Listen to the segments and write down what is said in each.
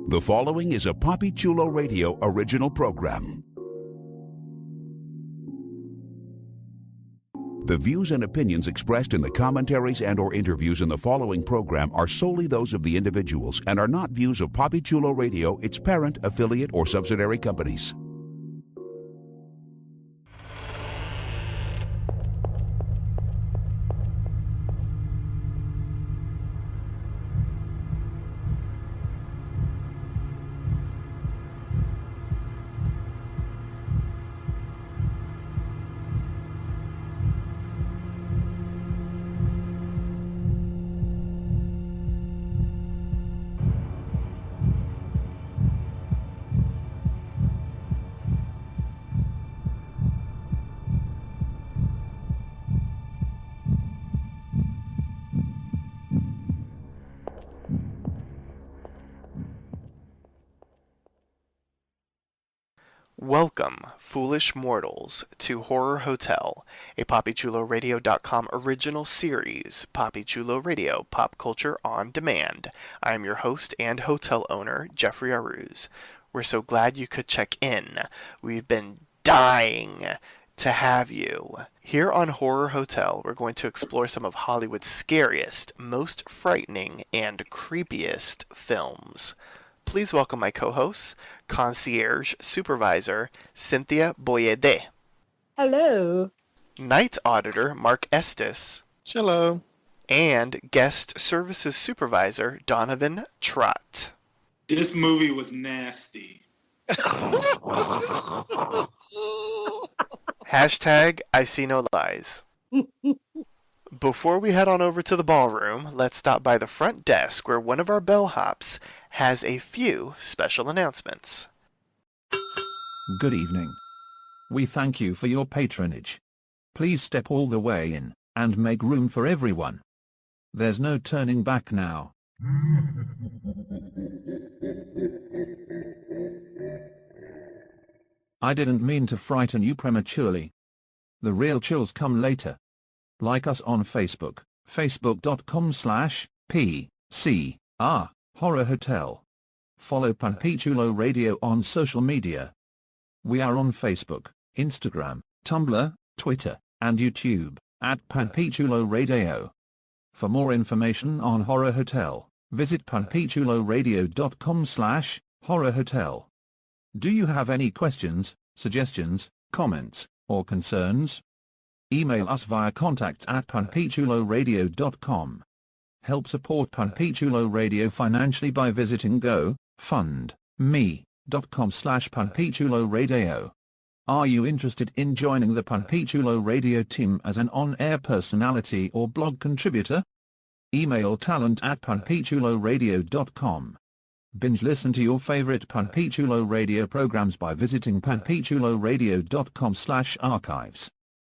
The following is a Papi Chulo Radio original program. The views and opinions expressed in the commentaries and/or interviews in the following program are solely those of the individuals and are not views of Papi Chulo Radio, its parent, affiliate, or subsidiary companies. Welcome, foolish mortals, to Horror Hotel, a PapiChuloRadio.com original series, Papi Chulo Radio, Pop Culture on Demand. I am your host and hotel owner, Jeffrey Aruz. We're so glad you could check in. We've been dying to have you. Here on Horror Hotel, we're going to explore some of Hollywood's scariest, most frightening, and creepiest films. Please welcome my co-hosts, Concierge Supervisor Cynthia Boyede. Hello. Night Auditor Mark Estes. Hello. And Guest Services Supervisor Donovan Trott. This movie was nasty. Hashtag I see no lies. Before we head on over to the ballroom, let's stop by the front desk where one of our bellhops has a few special announcements. Good evening. We thank you for your patronage. Please step all the way in, and make room for everyone. There's no turning back now. I didn't mean to frighten you prematurely. The real chills come later. Like us on Facebook, facebook.com/PCR Horror Hotel. Follow Papi Chulo Radio on social media. We are on Facebook, Instagram, Tumblr, Twitter, and YouTube, at Papi Chulo Radio. For more information on Horror Hotel, visit papichuloradio.com/Horror Hotel. Do you have any questions, suggestions, comments, or concerns? Email us via contact@papichuloradio.com. Help support Papi Chulo Radio financially by visiting gofundme.com/papichuloradio. Are you interested in joining the Papi Chulo Radio team as an on-air personality or blog contributor? Email talent@papichuloradio.com. Binge listen to your favorite Papi Chulo Radio programs by visiting papichuloradio.com/archives.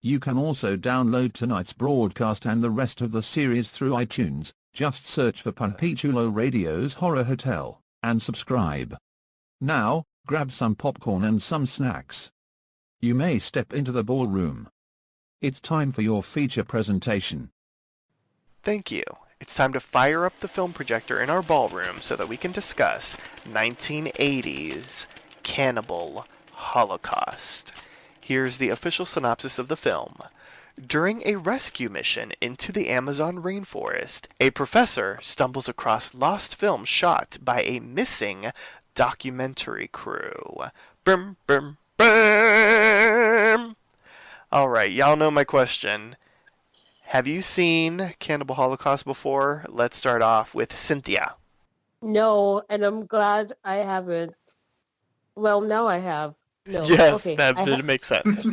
You can also download tonight's broadcast and the rest of the series through iTunes. Just search for Papi Chulo Radio's Horror Hotel, and subscribe. Now, grab some popcorn and some snacks. You may step into the ballroom. It's time for your feature presentation. Thank you. It's time to fire up the film projector in our ballroom so that we can discuss 1980's Cannibal Holocaust. Here's the official synopsis of the film. During a rescue mission into the Amazon rainforest, a professor stumbles across lost film shot by a missing documentary crew. Brum, brum, brum. Alright, y'all know my question. Have you seen Cannibal Holocaust before? Let's start off with Cynthia. No, and I'm glad I haven't. Well, now I have. No. Yes, Okay, that did make sense.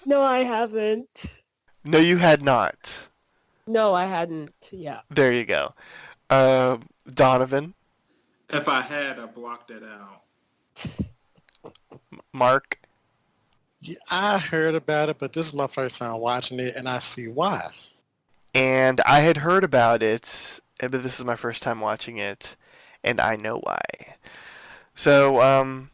No, I haven't. No, you had not. No, I hadn't. Yeah. There you go. Donovan, If I had, I blocked it out. Mark, Yeah, I heard about it, but this is my first time watching it, and I see why. and I had heard about it, but this is my first time watching it, and I know why. So,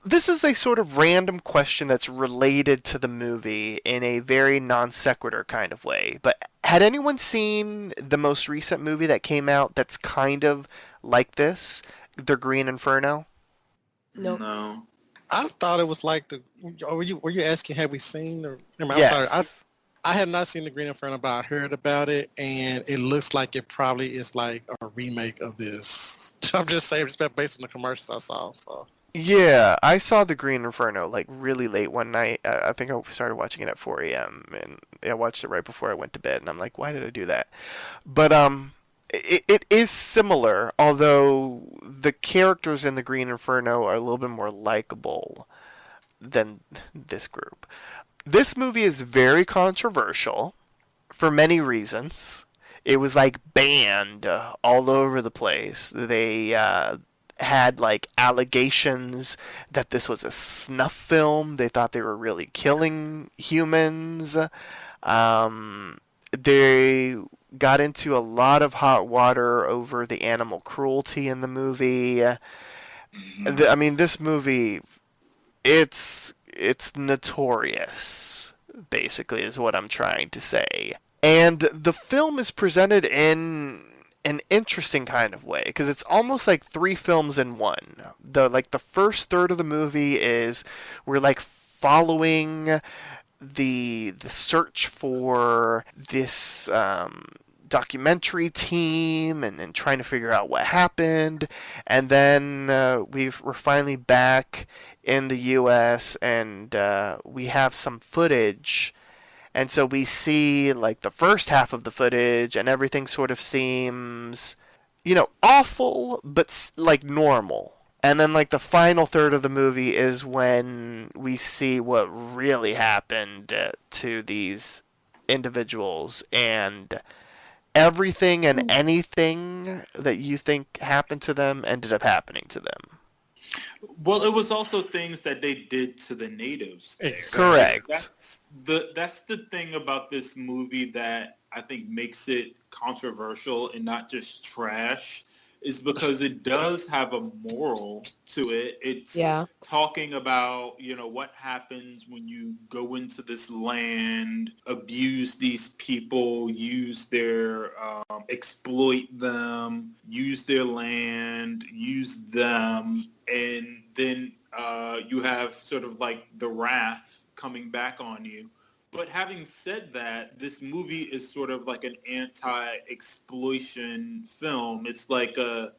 this is a sort of random question that's related to the movie in a very non sequitur kind of way. But had anyone seen the most recent movie that came out that's kind of like this, The Green Inferno? Nope. No. I thought it was like the. Were you asking? Have we seen? I'm sorry. Yes. I have not seen the Green Inferno, but I heard about it, and it looks like it probably is like a remake of this. I'm just saying, just based on the commercials I saw. So Yeah, I saw The Green Inferno like really late one night. I think I started watching it at 4 a.m. and I watched it right before I went to bed, and I'm like, why did I do that? But it is similar, although the characters in The Green Inferno are a little bit more likable than this group. This movie is very controversial for many reasons. It was like banned all over the place. They had like allegations that this was a snuff film. They thought they were really killing humans. They got into a lot of hot water over the animal cruelty in the movie. I mean, this movie, it's notorious, basically, is what I'm trying to say. And the film is presented in an interesting kind of way because it's almost like three films in one. The first third of the movie is we're like following the search for this documentary team and trying to figure out what happened, and then we're finally back in the U.S. and we have some footage. And so we see like the first half of the footage, and everything sort of seems, awful, but like normal. And then like the final third of the movie is when we see what really happened to these individuals, and everything and anything that you think happened to them ended up happening to them. Well, it was also things that they did to the natives there. Correct. That's the thing about this movie that I think makes it controversial and not just trash, is because it does have a moral to it. It's talking about, what happens when you go into this land, abuse these people, use their, exploit them, use their land, use them, and then you have sort of like the wrath coming back on you. But having said that, this movie is sort of like an anti-exploitation film. It's like it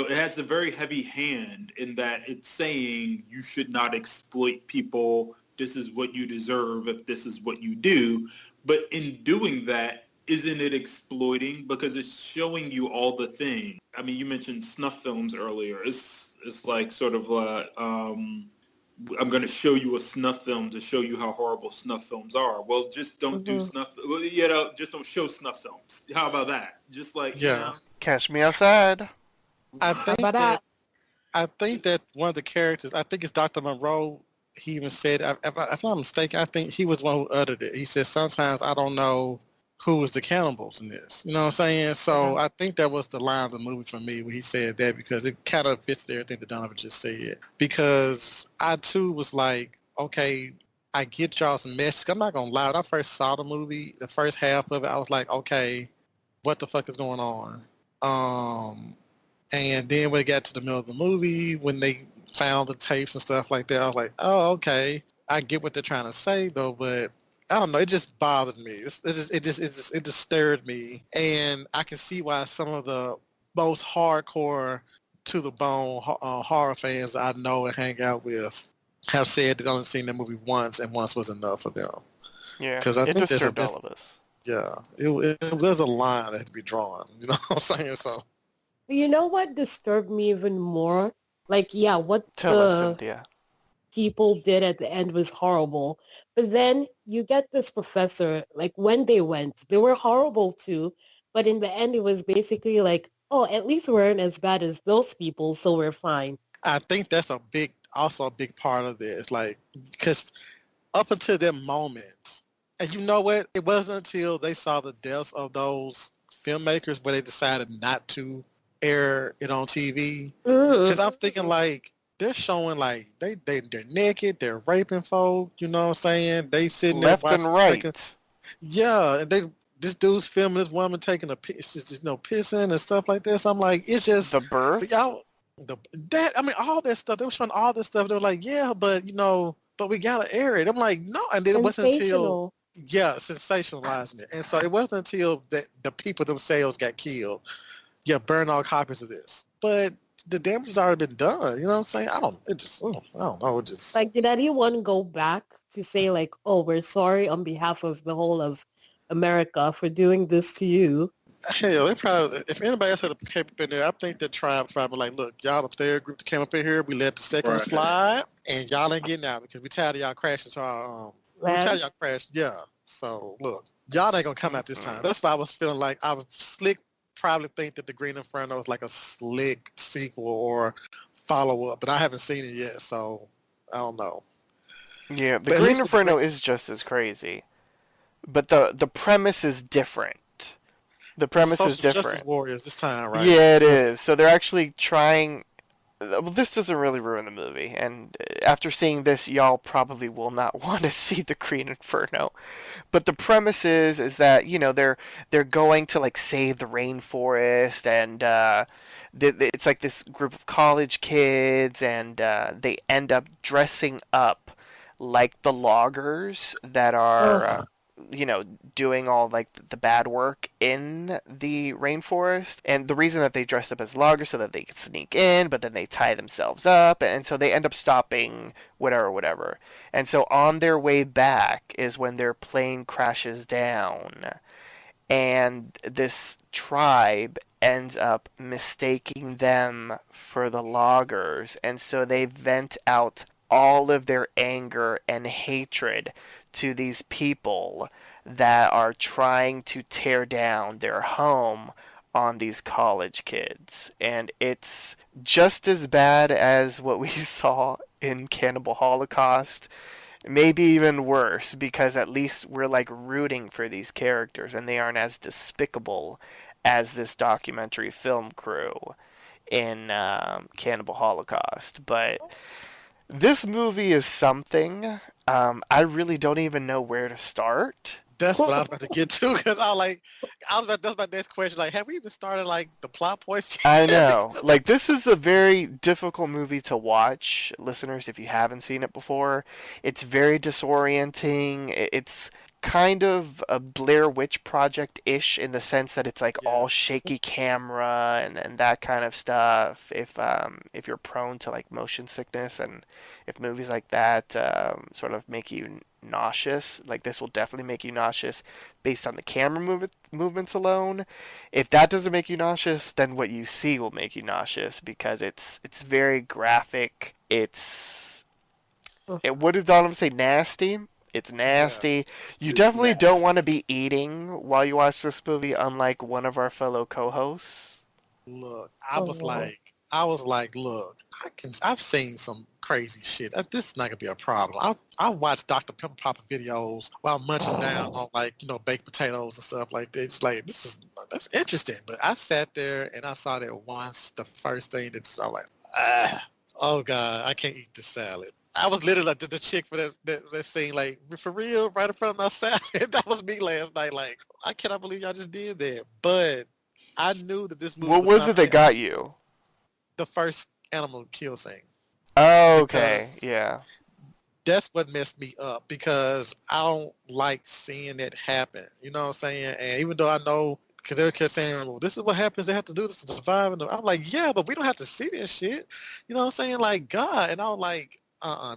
has a very heavy hand in that it's saying you should not exploit people. This is what you deserve if this is what you do. But in doing that, isn't it exploiting? Because it's showing you all the things. I mean, you mentioned snuff films earlier. It's like sort of I'm going to show you a snuff film to show you how horrible snuff films are. Well, just don't do snuff. Well, just don't show snuff films. How about that? Just like Catch me outside. I think that one of the characters, I think it's Dr. Monroe. He even said, if I'm not mistaken, I think he was the one who uttered it. He said, sometimes I don't know who was the cannibals in this. You know what I'm saying? So I think that was the line of the movie for me when he said that, because it kind of fits everything that Donovan just said. Because I too was like, okay, I get y'all's message. I'm not going to lie. When I first saw the movie, the first half of it, I was like, okay, what the fuck is going on? And then when it got to the middle of the movie, when they found the tapes and stuff like that, I was like, oh, okay. I get what they're trying to say though, but I don't know. It just bothered me. It just disturbed me, and I can see why some of the most hardcore, to the bone horror fans I know and hang out with have said they've only seen the movie once, and once was enough for them. Yeah, because I think disturbed all of us. Yeah, it was a line that had to be drawn. You know what I'm saying? So. You know what disturbed me even more? Like, what Tell us, Cynthia. People did at the end was horrible. But then you get this professor, like when they went, they were horrible too. But in the end, it was basically like, oh, at least we weren't as bad as those people, so we're fine. I think that's also a big part of this. Like, because up until that moment, and you know what? It wasn't until they saw the deaths of those filmmakers where they decided not to air it on TV. Because I'm thinking like, they're showing like they're naked, they're raping folk, you know what I'm saying? They sitting left there and right. Yeah, and this dude's filming this woman taking a piss, pissing and stuff like this. I'm like, it's just The birth. but y'all, all that stuff. They were showing all this stuff. They were like, yeah, but but we gotta air it. I'm like, no, and then it wasn't until sensationalizing it, and so it wasn't until that the people themselves got killed. Yeah, burn all copies of this, but the damage has already been done. You know what I'm saying? I don't know. It just Like, did anyone go back to say like, "Oh, we're sorry on behalf of the whole of America for doing this to you"? hell, they probably, if anybody else had came up in there, I think the tribe probably like, look, y'all up there, group that came up in here, we let the second one slide, and y'all ain't getting out because we tired of y'all crashing to our we tired of y'all crashing. Yeah. So look, y'all ain't gonna come out this time. That's why I was feeling like I was slick. Probably think that the Green Inferno is like a slick sequel or follow up, but I haven't seen it yet, so I don't know. Yeah, the Green Inferno is just as crazy, but the premise is different. The premise is different. Justice Warriors this time, right? Yeah, it is. So they're actually trying. Well, this doesn't really ruin the movie, and after seeing this, y'all probably will not want to see the Green Inferno. But the premise is that they're going to like save the rainforest, and it's like this group of college kids, and they end up dressing up like the loggers that are doing all like the bad work in the rainforest. And the reason that they dress up as loggers so that they can sneak in, but then they tie themselves up, and so they end up stopping whatever. And so on their way back is when their plane crashes down, and this tribe ends up mistaking them for the loggers, and so they vent out all of their anger and hatred to these people that are trying to tear down their home on these college kids. And it's just as bad as what we saw in Cannibal Holocaust, maybe even worse, because at least we're like rooting for these characters and they aren't as despicable as this documentary film crew in Cannibal Holocaust. But this movie is something. I really don't even know where to start. That's what I was about to get to, because that's my next question. Like, have we even started like the plot points? I know. Like, this is a very difficult movie to watch, listeners, if you haven't seen it before. It's very disorienting. It's kind of a Blair Witch Project-ish in the sense that it's like all shaky camera and that kind of stuff. If you're prone to like motion sickness, and if movies like that sort of make you nauseous, like this will definitely make you nauseous based on the camera movements alone. If that doesn't make you nauseous, then what you see will make you nauseous, because it's very graphic. What does Donovan say? Nasty. It's nasty. You definitely don't want to be eating while you watch this movie, unlike one of our fellow co-hosts. Look, I was like, look, I've seen some crazy shit. This is not gonna be a problem. I watched Dr. Pepper Papa videos while munching down on baked potatoes and stuff like that. It's like, that's interesting. But I sat there and I saw that once. The first thing that's I'm like, oh God, I can't eat this salad. I was literally like the chick for that scene, like, for real, right in front of my salad. That was me last night. Like, I cannot believe y'all just did that. But I knew that this movie. What was it that got you? The first animal kill scene. Oh, okay, yeah. That's what messed me up, because I don't like seeing it happen. You know what I'm saying? And even though I know, because they kept saying, well, this is what happens, they have to do this to survive. And I'm like, yeah, but we don't have to see this shit. You know what I'm saying? Like, God. And I was like,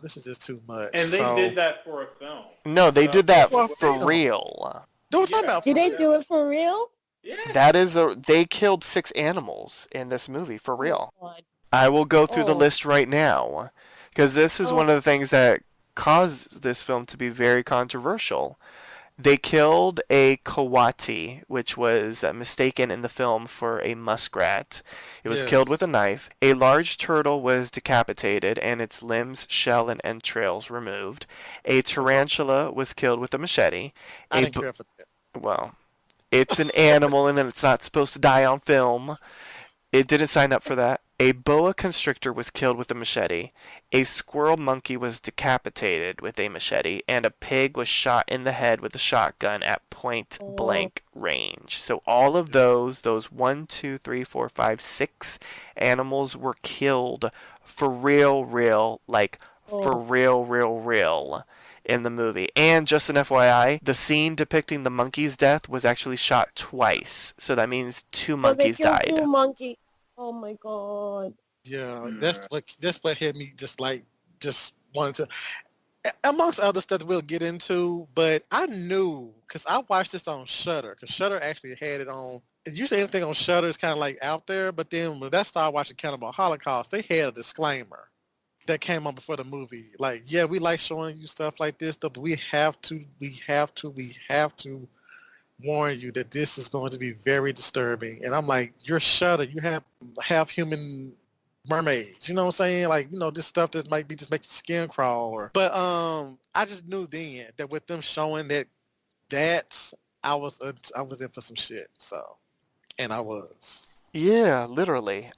this is just too much. And they did that for a film. No, they did that for real. Did they do it for real? Yeah. That is they killed 6 animals in this movie for real. I will go through the list right now, because this is one of the things that caused this film to be very controversial. They killed a coati, which was mistaken in the film for a muskrat. It was killed with a knife. A large turtle was decapitated and its limbs, shell, and entrails removed. A tarantula was killed with a machete. I didn't care for that. Well, it's an animal and it's not supposed to die on film. It didn't sign up for that. A boa constrictor was killed with a machete. A squirrel monkey was decapitated with a machete, and a pig was shot in the head with a shotgun at point Oh, blank range. So all of those 1, 2, 3, 4, 5, 6 animals were killed for real, like for oh. real in the movie. And just an FYI, the scene depicting the monkey's death was actually shot twice. So that means two So they monkeys killed died. two monkey. Oh my god. Yeah, Yeah. that's what had me just wanted to, amongst other stuff that we'll get into. But I knew because I watched this on Shudder, because Shudder actually had it on. Usually anything on Shudder is kind of like out there, but then when I started watching Cannibal Holocaust, they had a disclaimer that came on before the movie. Like, yeah, we like showing you stuff like this, but we have to warn you that this is going to be very disturbing. And I'm like, you're Shudder. You have half human mermaids. You know what I'm saying? Like, this stuff that might be just make your skin crawl. But I just knew then that with them showing that I was in for some shit. So, and I was. Yeah, literally.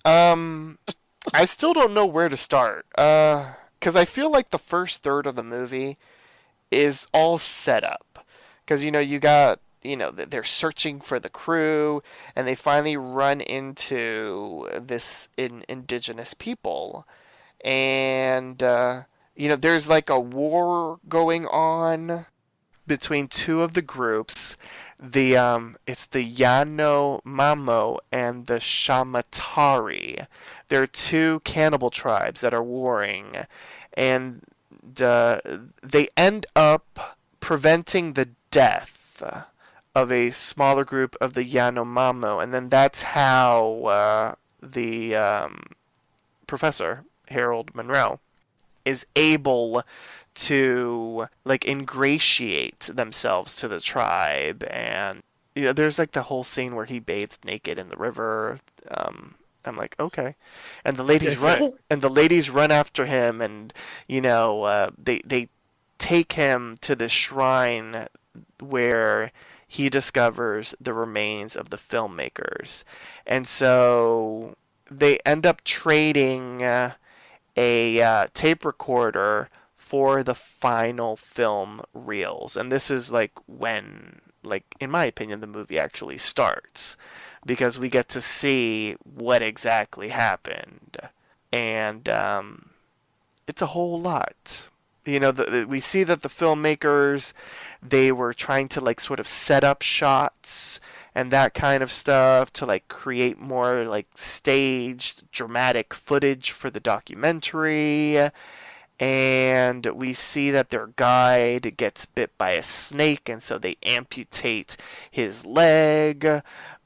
I still don't know where to start. 'Cause I feel like the first third of the movie is all set up. 'Cause you got, they're searching for the crew, and they finally run into this indigenous people, and there's like a war going on between two of the groups. It's the Yanomamo and the Shamatari. They're two cannibal tribes that are warring, and they end up preventing the death of a smaller group of the Yanomamo, and then that's how the professor Harold Monroe is able to like ingratiate themselves to the tribe. And there's like the whole scene where he bathed naked in the river. I'm like, okay. And the ladies Yes, run after him, and they take him to the shrine where he discovers the remains of the filmmakers. And so they end up trading a tape recorder for the final film reels. And this is like when, like, in my opinion, the movie actually starts, because we get to see what exactly happened. And it's a whole lot. We see that the filmmakers, they were trying to like sort of set up shots and that kind of stuff to like create more like staged dramatic footage for the documentary. And we see that their guide gets bit by a snake, and so they amputate his leg,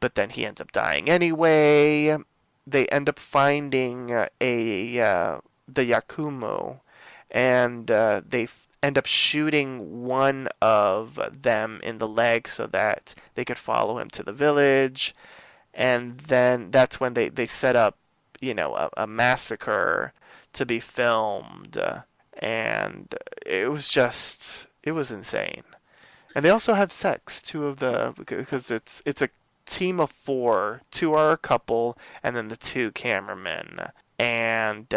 but then he ends up dying anyway. They end up finding the Yakumo, and they end up shooting one of them in the leg so that they could follow him to the village. And then that's when they set up, a massacre to be filmed. And it was insane. And they also have sex, because it's a team of four. Two are a couple, and then the two cameramen. And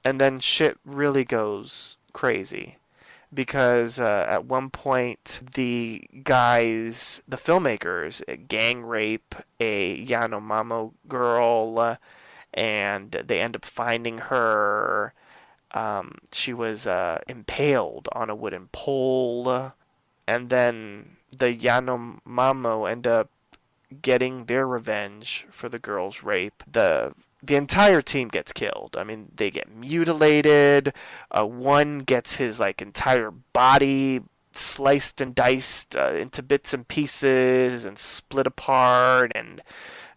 then shit really goes crazy, because at one point the filmmakers, gang rape a Yanomamo girl, and they end up finding her. She was impaled on a wooden pole, and then the Yanomamo end up getting their revenge for the girl's rape. The entire team gets killed. I mean, they get mutilated. One gets his like entire body sliced and diced into bits and pieces and split apart. And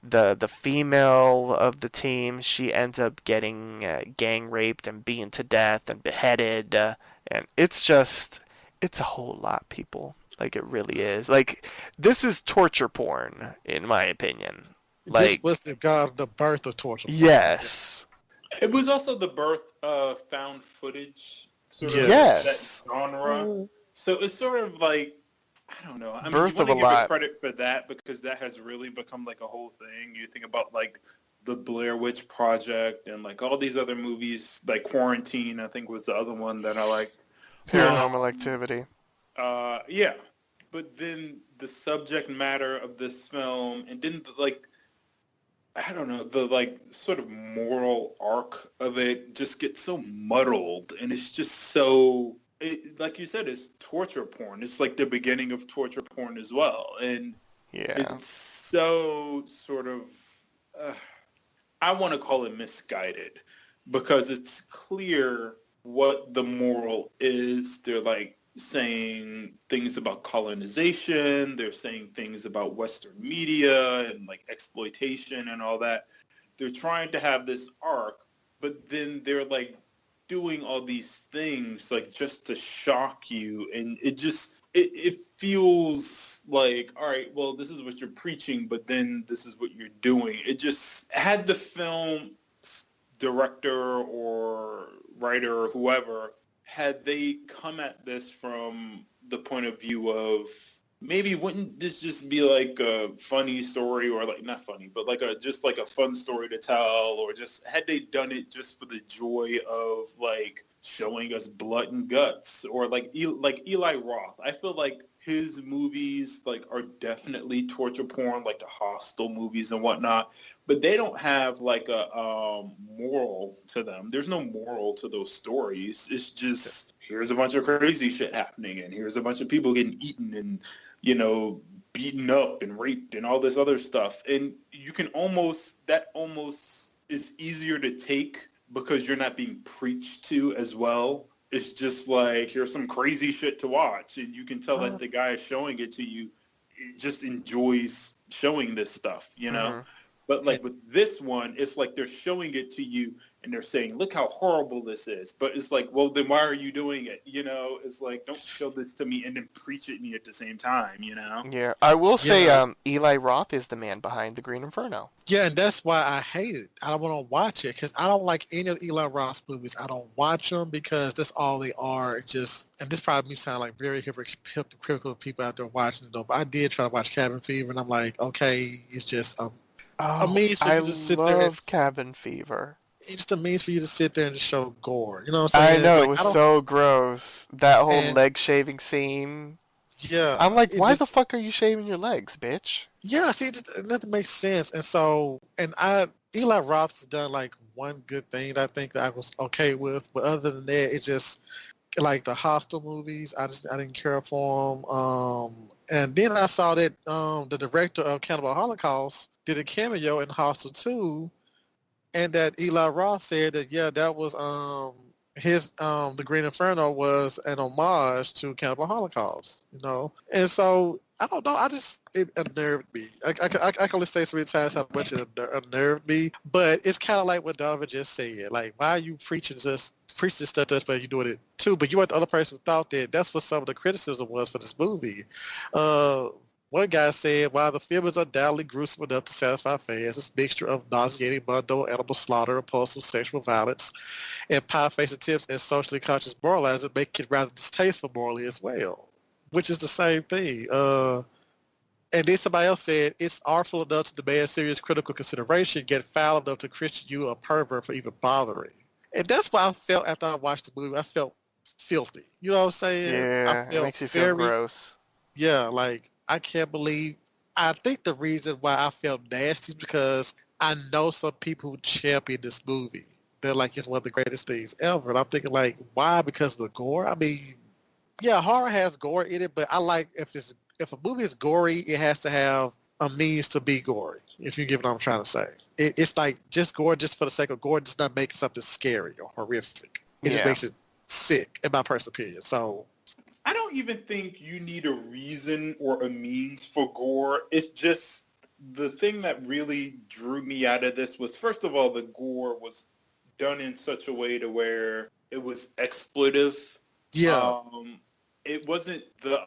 the female of the team, she ends up getting gang raped and beaten to death and beheaded. And it's a whole lot, people. Like, it really is. Like, this is torture porn, in my opinion. this was the birth of torture. Yes. It was also the birth of found footage, sort of Yes. that genre. So it's sort of like, I don't know. I mean, Birth you want of to a give lot. it credit for that, because that has really become like a whole thing. You think about like the Blair Witch Project and like all these other movies, like Quarantine, I think was the other one that I liked. Paranormal Activity. Yeah. But then the subject matter of this film, and then like, I don't know, the like sort of moral arc of it just gets so muddled, and it's just so, like you said, it's torture porn. It's like the beginning of torture porn as well, and Yeah. it's so sort of, I want to call it misguided, because it's clear what the moral is. They're like saying things about colonization. They're saying things about Western media and like exploitation and all that. They're trying to have this arc, but then they're like doing all these things like just to shock you. And it just, it feels like, all right, well, this is what you're preaching, but then this is what you're doing. It just, had the film director or writer or whoever, had they come at this from the point of view of, maybe wouldn't this just be like a funny story, or like, not funny, but like just like a fun story to tell, or just had they done it just for the joy of like showing us blood and guts, or like Eli Roth. I feel like his movies like are definitely torture porn, like the Hostel movies and whatnot, but they don't have like a moral to them. There's no moral to those stories. It's just, here's a bunch of crazy shit happening, and here's a bunch of people getting eaten and, you know, beaten up and raped and all this other stuff. And you can almost is easier to take because you're not being preached to as well. It's just like, here's some crazy shit to watch, and you can tell that the guy showing it to you just enjoys showing this stuff, you know? Mm-hmm. But like with this one, it's like they're showing it to you and they're saying, look how horrible this is. But it's like, well, then why are you doing it? You know, it's like, don't show this to me and then preach at me at the same time, you know? Yeah, I will say Eli Roth is the man behind The Green Inferno. Yeah, and that's why I hate it. I don't want to watch it because I don't like any of Eli Roth's movies. I don't watch them because that's all they are. Just, and this probably sound like very hypocritical people out there watching it, though. But I did try to watch Cabin Fever, and I'm like, okay, it's just I love Cabin Fever. It's just a means for you to sit there and just show gore. You know what I'm saying? I know, like, it was so gross. That whole leg shaving scene. Yeah. I'm like, why the fuck are you shaving your legs, bitch? Yeah, see, nothing makes sense. And so, Eli Roth has done like one good thing that I think that I was okay with. But other than that, it just, like the Hostel movies, I didn't care for them. And then I saw that the director of Cannibal Holocaust did a cameo in Hostel 2, and that Eli Roth said that, yeah, that was his The Green Inferno was an homage to Cannibal Holocaust, you know. And so I don't know, it unnerved me. I can only say so many times how much it unnerved me, but it's kind of like what Donovan just said. Like, why are you preaching this stuff to us, but you're doing it too? But you weren't the other person who thought that. That's what some of the criticism was for this movie. One guy said, while the film is undoubtedly gruesome enough to satisfy fans, this mixture of nauseating mundane animal slaughter, repulsive sexual violence, and pie-faced attempts at socially conscious moralizing make it rather distasteful morally as well, which is the same thing. And then somebody else said, it's artful enough to demand serious critical consideration, yet foul enough to Christian you a pervert for even bothering. And that's why I felt after I watched the movie. I felt filthy. You know what I'm saying? Yeah, it makes you feel gross. Yeah, like, I can't believe. I think the reason why I felt nasty is because I know some people who champion this movie. They're like, it's one of the greatest things ever. And I'm thinking, like, why? Because of the gore? I mean, yeah, horror has gore in it, but I like if a movie is gory, it has to have a means to be gory, if you get what I'm trying to say. It's like just gore just for the sake of gore does not make something scary or horrific. It just makes it sick, in my personal opinion. So I don't even think you need a reason or a means for gore. It's just the thing that really drew me out of this was, first of all, the gore was done in such a way to where it was expletive. Yeah. It wasn't the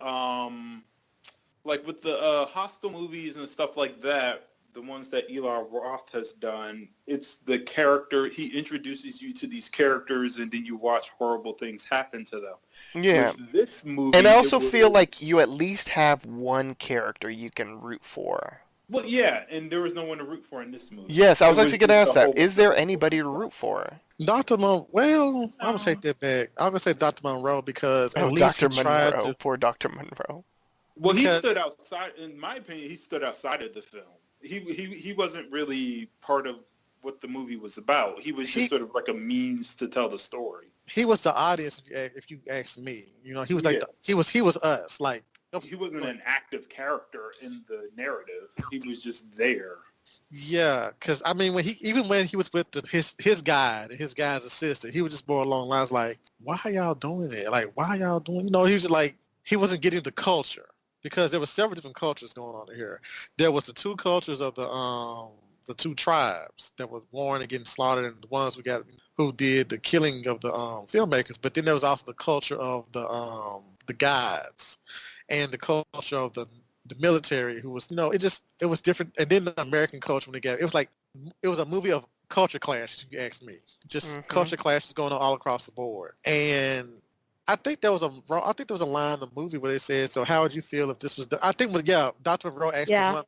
like with the Hostel movies and stuff like that, the ones that Eli Roth has done, it's the character. He introduces you to these characters, and then you watch horrible things happen to them. Yeah. With this movie, and I also feel like you at least have one character you can root for. Well, yeah, and there was no one to root for in this movie. Yes, I It was was actually going to just ask the that. whole Is there anybody to root for? Dr. Well, I'm gonna No. take that back. I'm gonna say Dr. Monroe because at Oh, least he Dr. tried Monroe. to. Poor Dr. Monroe. Well, he Because stood outside. In my opinion, he stood outside of the film. He wasn't really part of what the movie was about. He was just he sort of like a means to tell the story. he was the audience. If you ask me, he was like Yeah. he was us. Like He wasn't an active character in the narrative. He was just there. yeah, because I mean when he was with his guide and his guy's assistant, he was just more along the lines like, why are y'all doing it? Like why y'all doing? He was just like he wasn't getting the culture because there were several different cultures going on here. There was the two cultures of the two tribes that were warring and getting slaughtered, and the ones who did the killing of the filmmakers. But then there was also the culture of the guides and the culture of the military who was it was different. And then the American culture when they got it was a movie of culture clash, if you ask me. Just culture clashes going on all across the board. And I think there was a line in the movie where they said, so how would you feel if this was done? I think Dr. Monroe asked the woman,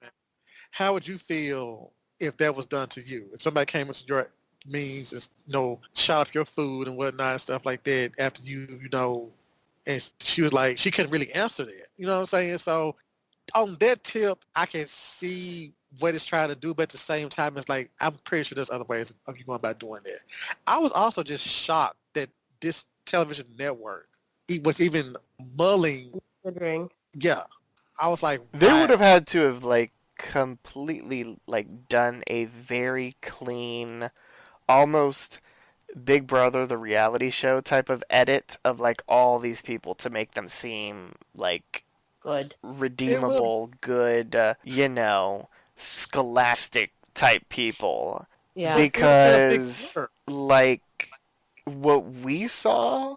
how would you feel if that was done to you? If somebody came into your means and shot up your food and whatnot and stuff like that after and she was like, she couldn't really answer that. You know what I'm saying? So on that tip, I can see what it's trying to do, but at the same time, it's like, I'm pretty sure there's other ways of you going about doing that. I was also just shocked that this television network was even mulling. Considering. Yeah. I was like, They wow. would have had to have, completely, done a very clean, almost Big Brother, the reality show type of edit of, all these people to make them seem, Good. redeemable, good, scholastic type people. Yeah. Because, what we saw,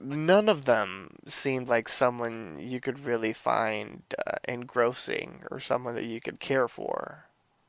none of them seemed like someone you could really find engrossing or someone that you could care for.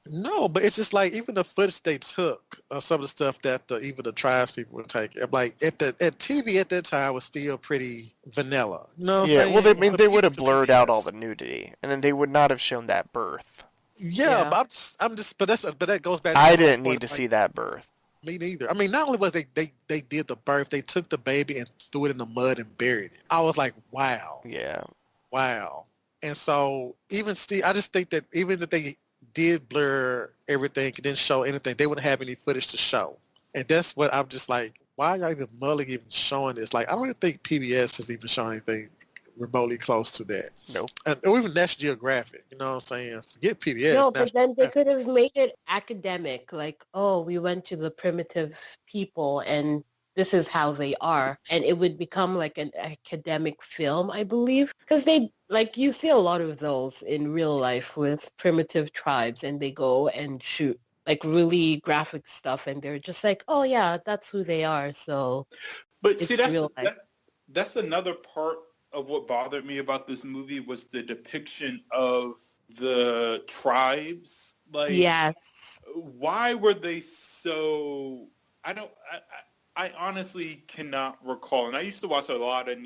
No, but it's just like even the footage they took of some of the stuff that even the tribes people were taking. Like at TV at that time was still pretty vanilla. You know what I'm saying? Well, they would have For blurred out all PBS. the nudity, and then they would not have shown that birth. Yeah, Yeah. but but that goes back to I the whole didn't point need to of, see that birth. me neither. I mean, not only was they did the birth, they took the baby and threw it in the mud and buried it. I was like, wow, Yeah. wow. And so I just think that even if they did blur everything, didn't show anything, they wouldn't have any footage to show. And that's what I'm just like, why are y'all even mulling even showing this? Like, I don't even think PBS has even shown anything remotely close to that. Nope. Or even National Geographic, you know what I'm saying? Forget PBS. No, but National then they Geographic. could have made it academic, like, oh, we went to the primitive people and this is how they are. And it would become like an academic film, I believe. Because you see a lot of those in real life with primitive tribes and they go and shoot really graphic stuff and they're just like, oh yeah, that's who they are. So But see, it's real life. that's another part of what bothered me about this movie was the depiction of the tribes. Yes. Why were they so? I honestly cannot recall. And I used to watch a lot of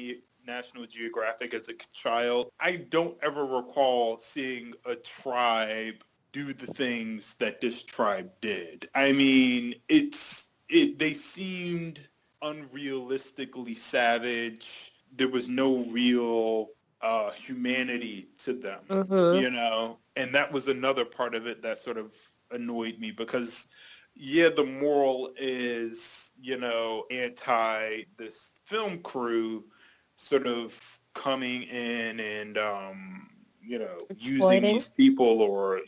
National Geographic as a child. I don't ever recall seeing a tribe do the things that this tribe did. I mean, they seemed unrealistically savage. There was no real humanity to them, Mm-hmm. and that was another part of it that sort of annoyed me because, yeah, the moral is, anti this film crew sort of coming in and, using Exploiting. these people or,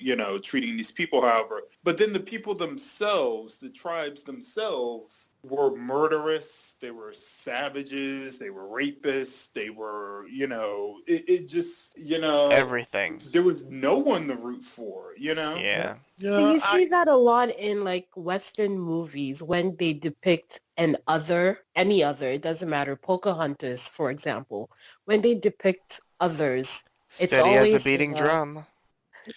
treating these people however. But then the people themselves, the tribes themselves, were murderous. They were savages. They were rapists. They were, it just, Everything. there was no one to root for, Yeah. So you see that a lot in Western movies when they depict any other, it doesn't matter, Pocahontas, for example. When they depict others, it's Steady as a always beating drum.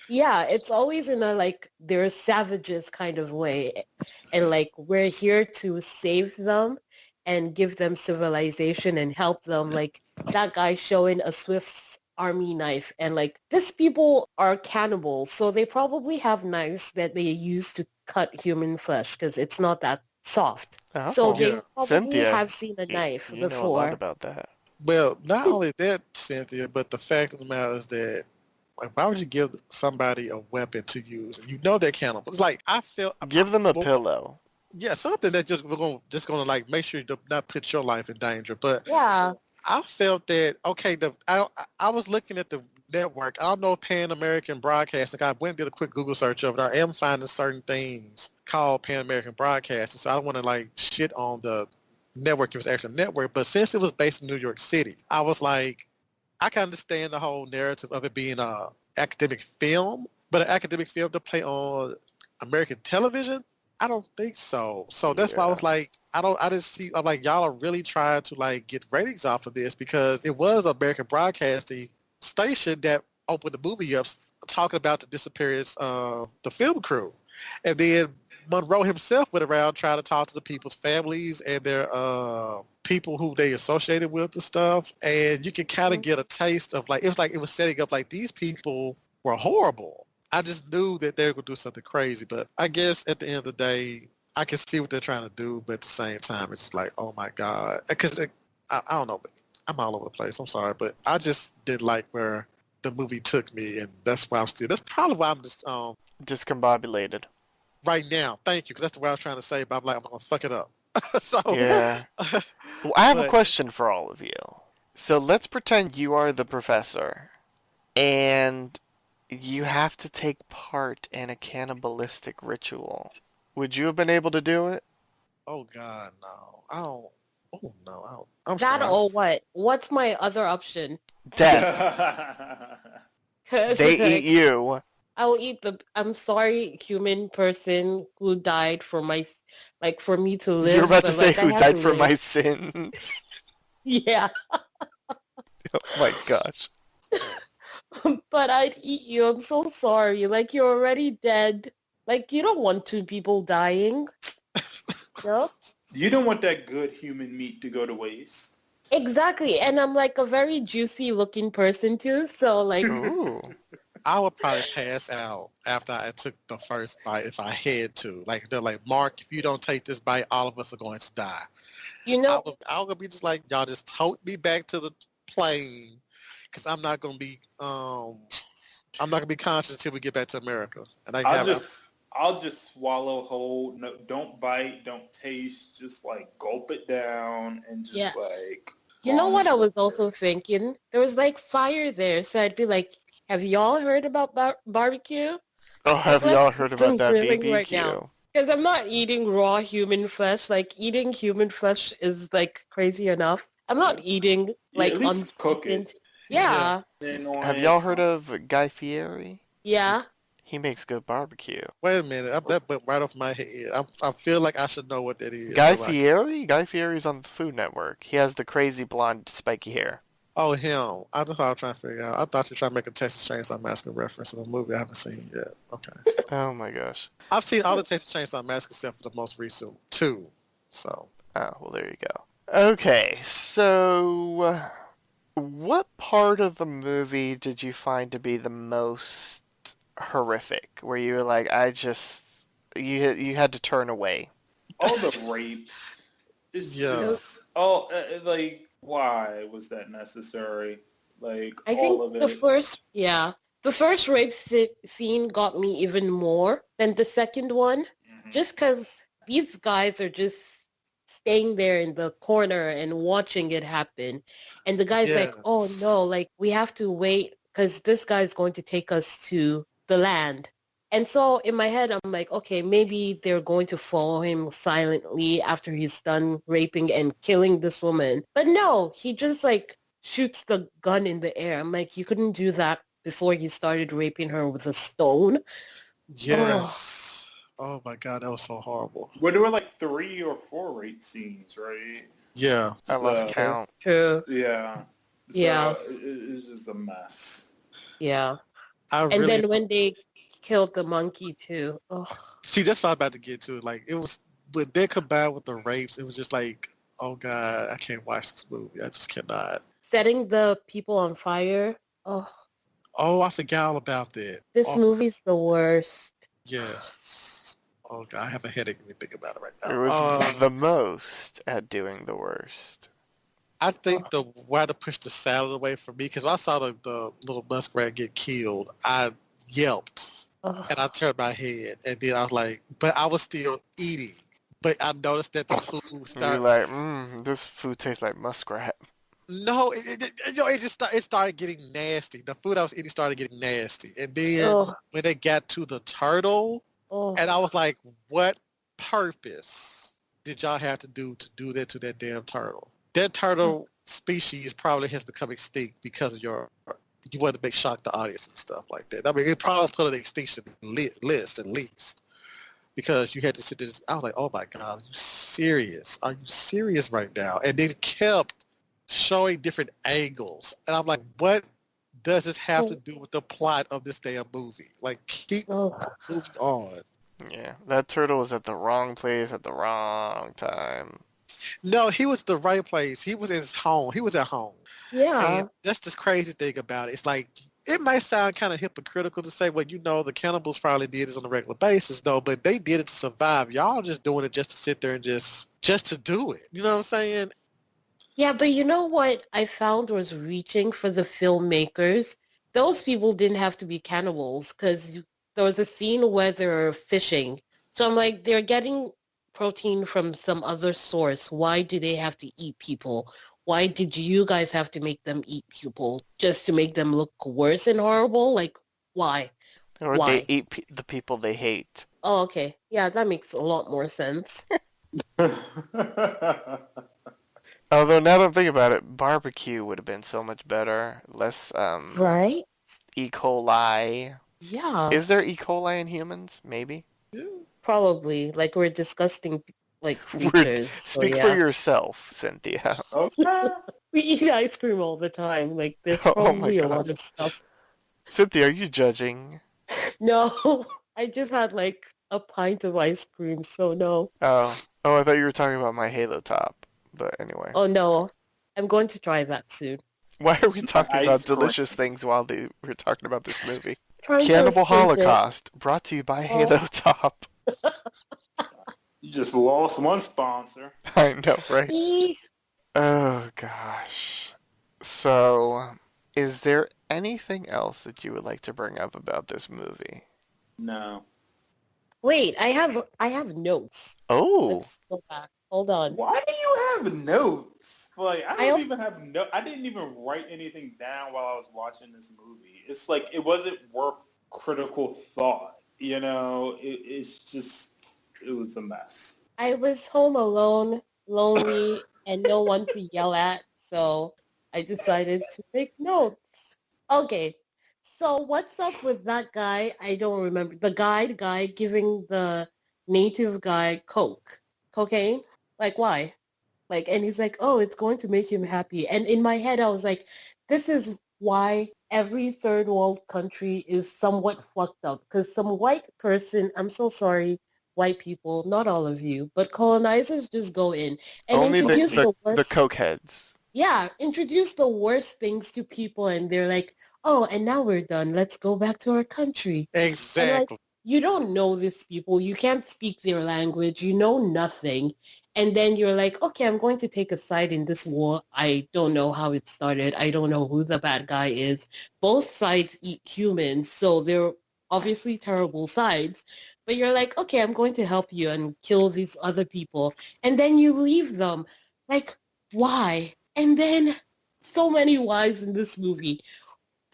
yeah, it's always in a they're savages kind of way. And we're here to save them and give them civilization and help them. Like that guy showing a swift army knife, and like these people are cannibals, so they probably have knives that they use to cut human flesh because it's not that soft. So Oh, they Yeah. probably Cynthia, have seen a knife you know a lot before. about that. Well, not only that, Cynthia, but the fact of the matter is that, like, why would you give somebody a weapon to use? And you know they're cannibals. It's like I feel, Give them a well, pillow. yeah, something that just gonna like make sure you do not put your life in danger. But Yeah. I felt that okay. I was looking at the network. I don't know if Pan American Broadcasting. I went and did a quick Google search of it. I am finding certain things called Pan American Broadcasting, so I don't want to like shit on the network. It was actually a network, but since it was based in New York City, I was like, I can understand the whole narrative of it being a academic film, but an academic film to play on American television. I don't think so. So that's why I Yeah. was like, I didn't see, I'm like, y'all are really trying to like get ratings off of this because it was American Broadcasting station that opened the movie up talking about the disappearance of the film crew. And then Monroe himself went around trying to talk to the people's families and their people who they associated with and stuff. And you can kind of get a taste of like, it was setting up like these people were horrible. I just knew that they were going to do something crazy. But I guess at the end of the day, I can see what they're trying to do. But at the same time, it's like, oh my God. Because I don't know. I'm all over the place. I'm sorry. But I just did like where the movie took me. And that's why that's probably why I'm just Discombobulated. right now. Thank you. Because that's the way I was trying to say. But I'm like, I'm going to fuck it up. So, Yeah. Well, I have a but question for all of you. So let's pretend you are the professor, and you have to take part in a cannibalistic ritual. Would you have been able to do it? oh God, no. I don't. Oh no. I don't, I'm That sorry. or what? What's my other option? Death. 'Cause, They eat like, you. I will eat the I'm sorry human person who died for like for me to You're live, about to but say like I who had to died for live. my sins. Yeah. Oh my gosh. But I'd eat you. I'm so sorry. Like you're already dead. Like you don't want two people dying. No? You don't want that good human meat to go to waste. Exactly. And I'm like a very juicy looking person too. So like Ooh. I would probably pass out after I took the first bite if I had to. Like they're like, Mark, if you don't take this bite, all of us are going to die. you know I would be just like, y'all just tote me back to the plane because I'm not gonna be conscious until we get back to America. And I have I'll just swallow whole. No, don't bite, don't taste. Just like gulp it down and just Yeah. like. You know what I was vomit. also thinking? There was like fire there, so I'd be like, have y'all heard about barbecue? Oh, Like, have let's y'all do heard about some that grilling right now. BBQ? Because I'm not eating raw human flesh. Like, eating human flesh is, like, crazy enough. I'm not eating, Yeah, at like, least cook unseasoned. it. yeah. Yeah. And on Have it. y'all heard of Guy Fieri? Yeah. He makes good barbecue. Wait a minute, that went right off my head. I feel like I should know what that is. Guy But like, Fieri? Guy Fieri's on the Food Network. He has the crazy blonde spiky hair. oh him. I just what I was trying to figure out. I thought you were trying to make a Texas Chainsaw Massacre reference in a movie I haven't seen yet. Okay. Oh my gosh. I've seen all the Texas Chainsaw Massacre except for the most recent two. So Oh, well there you go. Okay, so what part of the movie did you find to be the most horrific? Where you were like, you had to turn away. All the rapes. It's yeah. just like why was that necessary? Like I all think of the it. the first rape scene got me even more than the second one. Mhm. Just because these guys are just staying there in the corner and watching it happen. And the guy's like, oh no, Yes. like we have to wait because this guy's going to take us to the land. And so in my head, I'm like, okay, maybe they're going to follow him silently after he's done raping and killing this woman. But no, he just like shoots the gun in the air. I'm like, you couldn't do that before you started raping her with a stone. Oh, Yes. Oh my God, that was so horrible. Well, there were like 3 or 4 rape scenes, right? Yeah. I lost So count. true. yeah. So Yeah. it's just a mess. Yeah. I And really then when they killed the monkey too. Oh, see that's what I'm about to get to. Like it was but then combined with the rapes, it was just like, oh God, I can't watch this movie. I just cannot. setting the people on fire. Oh, Oh, I forgot all about that. this Oh, movie's the worst. yes. Oh, God, I have a headache when you think about it right It now. was the most at doing the worst. I Oh, think the why to push the salad away from me, because when I saw the little muskrat get killed, I yelped and I oh. turned my head, and then I was like, but I was still eating. But I noticed that the food You're started. like, this food tastes like muskrat. No, it just it started getting nasty. The food I was eating started getting nasty, and then Oh, when they got to the turtle, oh. and I was like, what purpose did y'all have to do that to that damn turtle? That turtle species probably has become extinct because of you want to make shock the audience and stuff like that. I mean, it probably was put on the extinction list at least because you had to sit there. I was like, oh my God, are you serious? Are you serious right now? And they kept showing different angles. And I'm like, what does this have to Oh, do with the plot of this damn movie? Like, keep oh. moving on. Yeah, that turtle was at the wrong place at the wrong time. No, he was the right place. He was in his home. He was at home. And Yeah. that's the crazy thing about it. It's like, it might sound kind of hypocritical to say, well, the cannibals probably did this on a regular basis, though, but they did it to survive. Y'all just doing it just to sit there and just to do it. You know what I'm saying? Yeah, but you know what I found was reaching for the filmmakers? Those people didn't have to be cannibals because there was a scene where they're fishing. So I'm like, they're getting protein from some other source. Why do they have to eat people? Why did you guys have to make them eat people just to make them look worse and horrible? Like, why? Or they Why? eat the people they hate. Oh, okay. Yeah, that makes a lot more sense. Although now that I'm thinking about it, barbecue would have been so much better. Less Right? E. coli. Yeah. Is there E. coli in humans? Maybe. Yeah. Probably. Like we're disgusting like We're, creatures. So speak for yeah. yourself, Cynthia. Okay. We eat ice cream all the time. Like there's Oh my probably a lot gosh. of stuff. Cynthia, are you judging? No. I just had like a pint of ice cream, so no. Oh, I thought you were talking about my Halo top. But anyway. Oh no. I'm going to try that soon. Why are we talking about Ice cream. delicious things while we're talking about this movie? Trying to Cannibal escape it. Holocaust, brought to you by Halo Oh. Top. You just lost one sponsor. I know, right? Eee. Oh gosh. So, is there anything else that you would like to bring up about this movie? No. Wait, I have notes. Oh, Let's go back. Hold on. Why do you have notes? Like I I don't al- even have I didn't even write anything down while I was watching this movie. It's like it wasn't worth critical thought. It's just it was a mess. I was home alone, lonely, and no one to yell at, so I decided to take notes. Okay, so what's up with that guy? I don't remember. The guy giving the native guy cocaine? Like, why? Like, and he's like, oh, it's going to make him happy. And in my head, I was like, this is why every third world country is somewhat fucked up. Because some white person, I'm so sorry, white people, not all of you, but colonizers just go in and only the introduce the, the the worst, cokeheads. yeah, introduce the worst things to people. And they're like, oh, and now we're done. Let's go back to our country. And like, Exactly. you don't know these people. You can't speak their language. You know nothing. And then you're like, okay, I'm going to take a side in this war. I don't know how it started. I don't know who the bad guy is. Both sides eat humans, so they're obviously terrible sides. But you're like, okay, I'm going to help you and kill these other people. And then you leave them. Like, why? And then so many whys in this movie.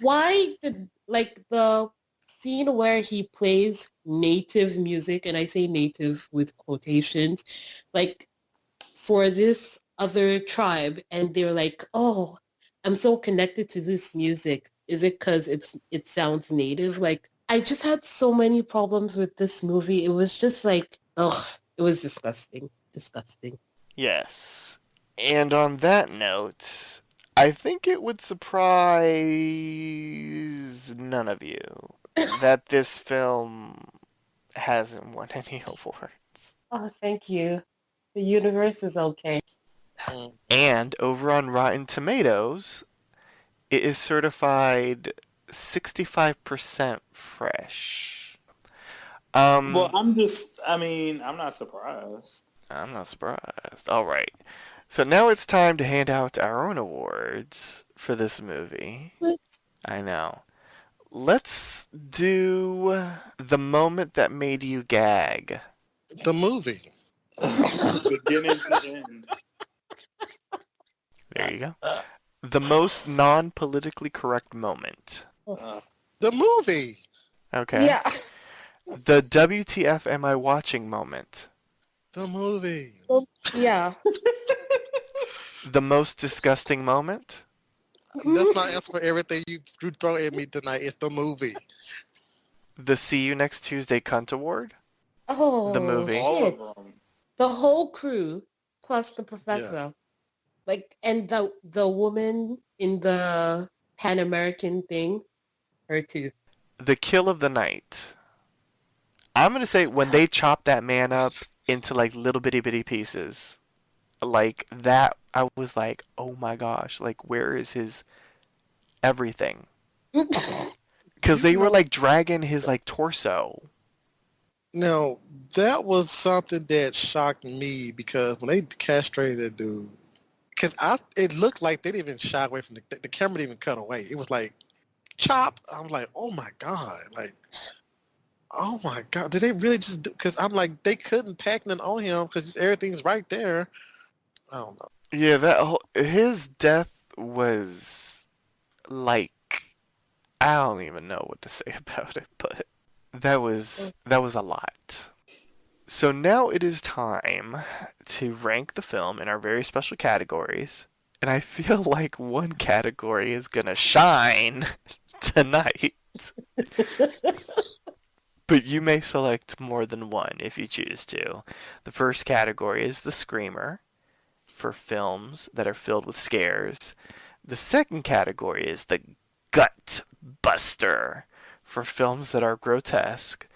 Why did like the scene where he plays native music, and I say native with quotations, like for this other tribe, and they're like, oh, I'm so connected to this music. Is it because it sounds native? Like I just had so many problems with this movie. It was just like, ugh, it was disgusting. Disgusting. Yes. And on that note, I think it would surprise none of you that this film hasn't won any awards. Oh, thank you. The universe is okay. Mm. And over on Rotten Tomatoes, It is certified 65% fresh. Well, I'm not surprised. I'm not surprised. All right. So now it's time to hand out our own awards for this movie. What? I know. Let's do the moment that made you gag. The movie. Beginning to end. There you go. The most non-politically correct moment. The movie. Okay. Yeah. The WTF am I watching moment. The movie. Yeah. The most disgusting moment. That's my answer for everything you throw at me tonight. It's the movie. The See You Next Tuesday Cunt Award. Oh, The movie. All shit. of them. The whole crew plus the professor. Like, and the woman in the Pan American thing, her too. The kill of the night. I'm gonna say when they chop that man up into like little bitty pieces, like that, I was like, oh my gosh, like where is his everything? Because they were like dragging his like torso. Now, that was something that shocked me because when they castrated that dude, because it looked like they didn't even shy away from the camera didn't even cut away. It was like, chop. I'm like, oh my God. Like, oh my God. Did they really just do, because I'm like, they couldn't pack nothing on him because everything's right there. I don't know. Yeah, his death was like, I don't even know what to say about it, but that was a lot. So now it is time to rank the film in our very special categories, and I feel like one category is gonna shine tonight. But you may select more than one if you choose to. The first category is the Screamer, for films that are filled with scares. The second category is the Gut Buster, for films that are grotesque.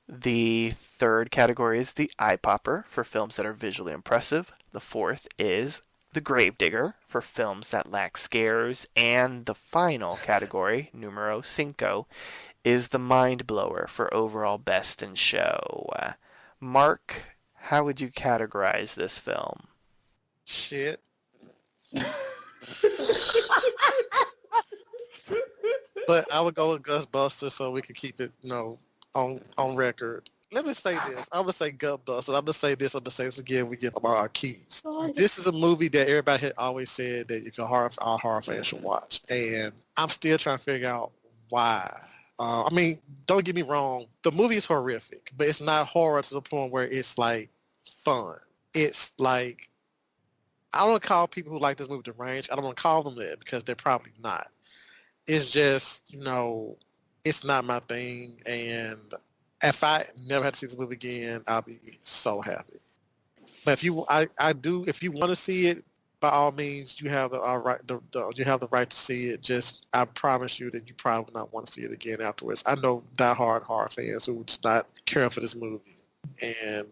The third category is the Eye Popper, for films that are visually impressive. The fourth is the Gravedigger, for films that lack scares. And the final category, numero cinco, is the Mind Blower, for overall best in show. Mark, how would you categorize this film? Shit. But I would go with Gutbuster so we can keep it, on record. Let me say this. I'm gonna say Gutbuster. I'm gonna say this. I'm gonna say this again. We get our keys. This is a movie that everybody had always said that if you're a horror fan should watch, and I'm still trying to figure out why. I mean, don't get me wrong. The movie is horrific, but it's not horror to the point where it's like fun. It's like, I don't want to call people who like this movie deranged. I don't want to call them that because they're probably not. It's just, it's not my thing. And if I never had to see this movie again, I'll be so happy. But if you want to see it, by all means, you have the right. You have the right to see it. Just, I promise you that you probably will not want to see it again afterwards. I know diehard horror fans who just not caring for this movie, and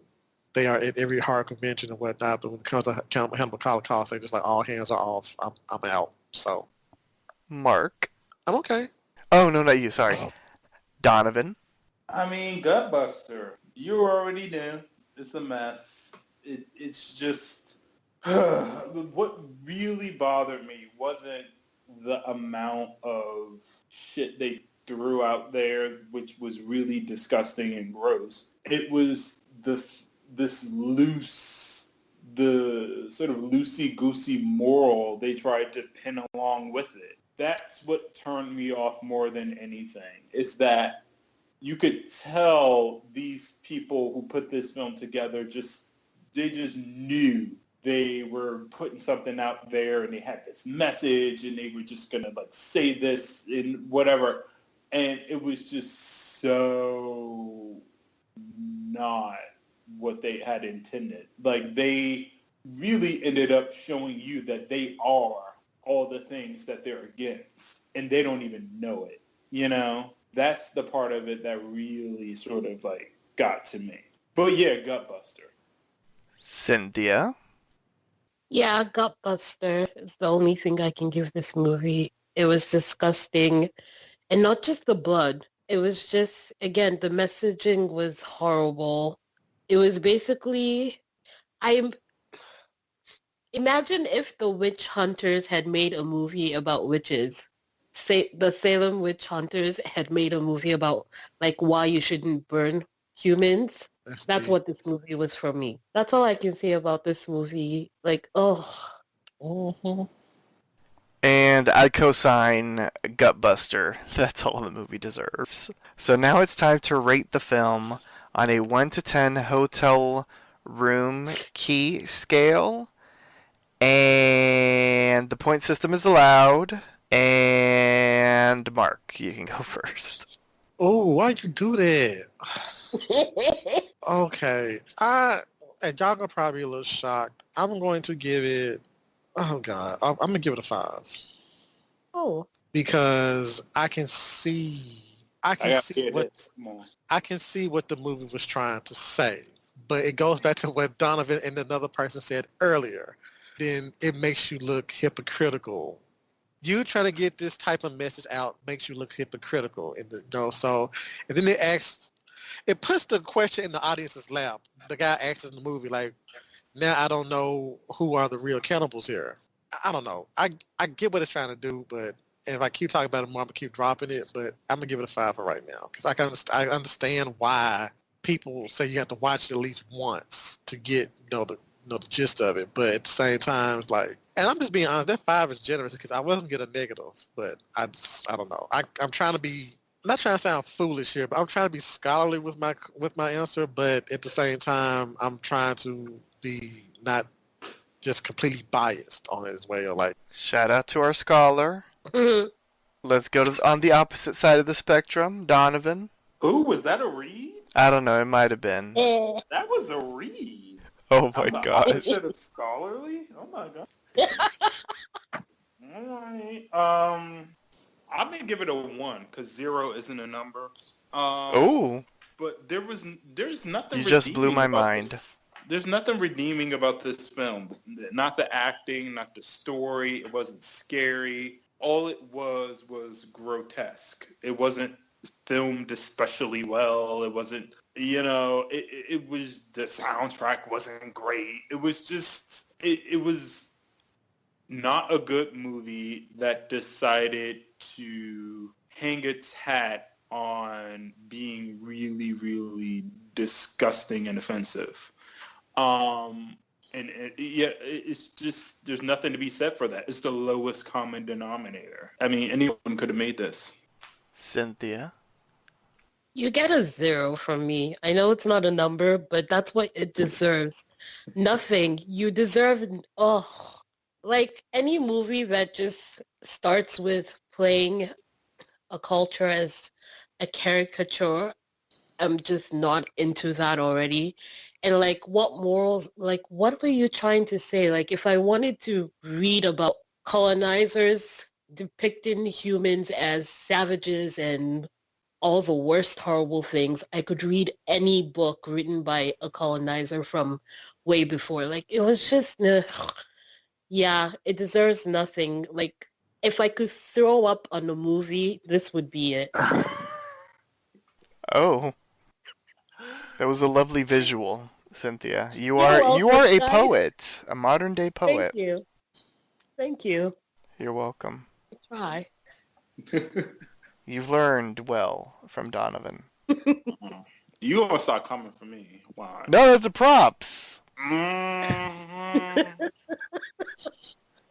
they are at every horror convention and whatnot. But when it comes to Cannibal Holocaust, they're just like, all hands are off. I'm out. So, Mark. I'm okay. Oh, no, not you. Sorry. Donovan. I mean, Gutbuster. You already knew. It's a mess. It's just... What really bothered me wasn't the amount of shit they threw out there, which was really disgusting and gross. It was the sort of loosey-goosey moral they tried to pin along with it. That's what turned me off more than anything, is that you could tell these people who put this film together they just knew they were putting something out there and they had this message and they were just going to like say this and whatever. And it was just so not what they had intended. Like, they really ended up showing you that they are all the things that they're against and they don't even know it. That's the part of it that really sort of like got to me. But yeah, Gutbuster. Cynthia. Yeah, Gutbuster is the only thing I can give this movie. It was disgusting. And not just the blood. It was just, again, the messaging was horrible. It was basically, I imagine if the witch hunters had made a movie about witches. Say the Salem witch hunters had made a movie about like why you shouldn't burn humans. That's deep. what this movie was for me. That's all I can say about this movie. Like, oh. Mhm. And I co-sign Gutbuster. That's all the movie deserves. So now it's time to rate the film on a 1 to 10 hotel room key scale. And the point system is allowed. And Mark, you can go first. Oh, why'd you do that? Okay. And y'all gonna probably be a little shocked. I'm going to give it, oh God, I'm gonna give it a 5. Oh. Because I can see what the movie was trying to say. But it goes back to what Donovan and another person said earlier. Then it makes you look hypocritical. You trying to get this type of message out makes you look hypocritical in the so and then it puts the question in the audience's lap. The guy asks in the movie, like, now I don't know who are the real cannibals here. I don't know. I get what it's trying to do, but if I keep talking about it more, I'm gonna keep dropping it. But I'm gonna give it a 5 for right now because I understand why people say you have to watch it at least once to get the gist of it. But at the same time, it's like, and I'm just being honest, that 5 is generous because I wasn't get a negative, but I don't know. I'm trying to be, I'm not trying to sound foolish here, but I'm trying to be scholarly with my answer. But at the same time, I'm trying to be not just completely biased on it as well. Like, Shout out to our scholar. Let's go on the opposite side of the spectrum. Donovan. Ooh, was that a read? I don't know. It might have been. That was a read. Oh my gosh. Instead of scholarly? Oh my god. Alright. I'm gonna give it a 1 because 0 isn't a number. Ooh. But there's nothing. You just blew my mind. There's nothing redeeming about this film. Not the acting, not the story. It wasn't scary. All it was grotesque. It wasn't filmed especially well. It wasn't, it was, the soundtrack wasn't great. It was just, it was not a good movie that decided to hang its hat on being really, really disgusting and offensive. It's just, there's nothing to be said for that. It's the lowest common denominator. I mean, anyone could have made this. Cynthia? You get a 0 from me. I know it's not a number, but that's what it deserves. Nothing. You deserve, like any movie that just starts with playing a culture as a caricature, I'm just not into that already. And like, what morals, like, what were you trying to say? Like, if I wanted to read about colonizers depicting humans as savages and all the worst horrible things, I could read any book written by a colonizer from way before. Like, it was just, yeah, it deserves nothing. Like, if I could throw up on a movie, this would be it. Oh. That was a lovely visual, Cynthia. You are a poet, a modern day poet. Thank you. You're welcome. Try. You've learned well from Donovan. You gonna start coming for me? Why? No, that's a props.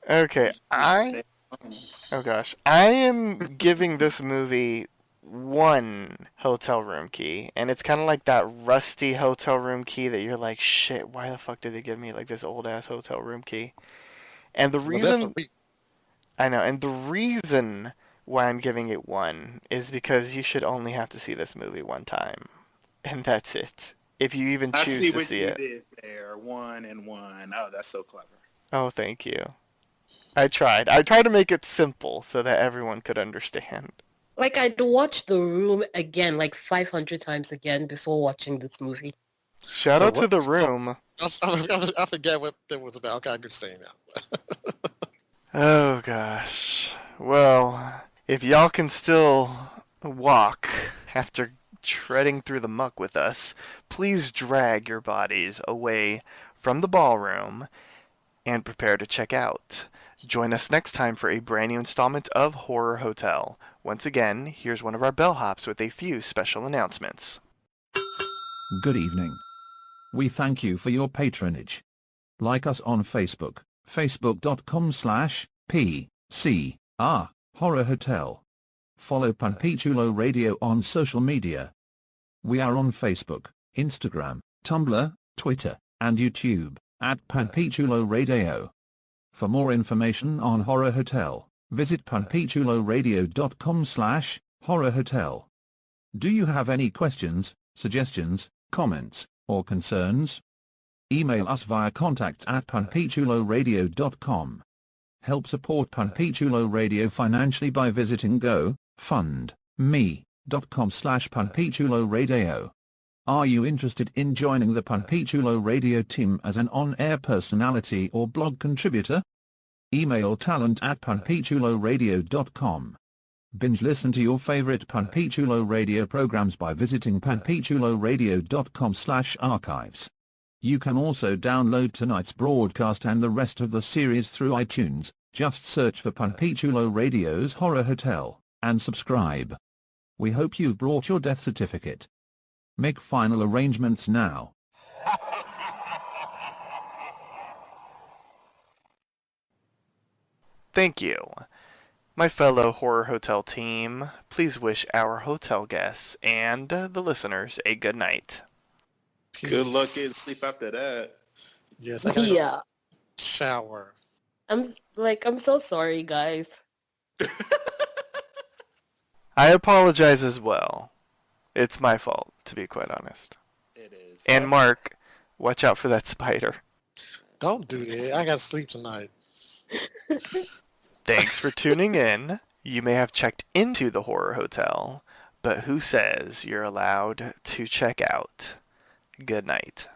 Okay, oh gosh, I am giving this movie 1 hotel room key, and it's kind of like that rusty hotel room key that you're like, shit, why the fuck did they give me like this old ass hotel room key? And the reason I know, and the reason why I'm giving it 1 is because you should only have to see this movie 1 time, and that's it. If you even choose to see it. I see what you did there. 1 and 1. Oh, that's so clever. Oh, thank you. I tried to make it simple so that everyone could understand. Like, I'd watch The Room again, like 500 times again before watching this movie. Shout out to The Room. I forget what that was about. Okay, I could say now. Oh, gosh. Well, if y'all can still walk after treading through the muck with us, please drag your bodies away from the ballroom and prepare to check out. Join us next time for a brand new installment of Horror Hotel. Once again, here's one of our bellhops with a few special announcements. Good evening. We thank you for your patronage. Like us on Facebook, facebook.com/PCR Horror Hotel. Follow Panpichulo Radio on social media. We are on Facebook, Instagram, Tumblr, Twitter, and YouTube at Panpichulo Radio. For more information on Horror Hotel, visit panpichuloradio.com/Horror Hotel. Do you have any questions, suggestions, comments, or concerns? Email us via contact@panpichuloradio.com. Help support Panpichulo Radio financially by visiting gofundme.com/panpichuloradio. Are you interested in joining the Panpichulo Radio team as an on-air personality or blog contributor? Email talent@panpichuloradio.com. Binge listen to your favorite Panpichulo Radio programs by visiting panpichuloradio.com/archives. You can also download tonight's broadcast and the rest of the series through iTunes. Just search for Panpichulo Radio's Horror Hotel and subscribe. We hope you've brought your death certificate. Make final arrangements now. Thank you. My fellow Horror Hotel team, please wish our hotel guests and the listeners a good night. Good luck getting sleep after that. Yes, I gotta Yeah. shower. I'm so sorry, guys. I apologize as well. It's my fault, to be quite honest. It is. And Mark, watch out for that spider. Don't do that. I gotta sleep tonight. Thanks for tuning in. You may have checked into the Horror Hotel, but who says you're allowed to check out? Good night.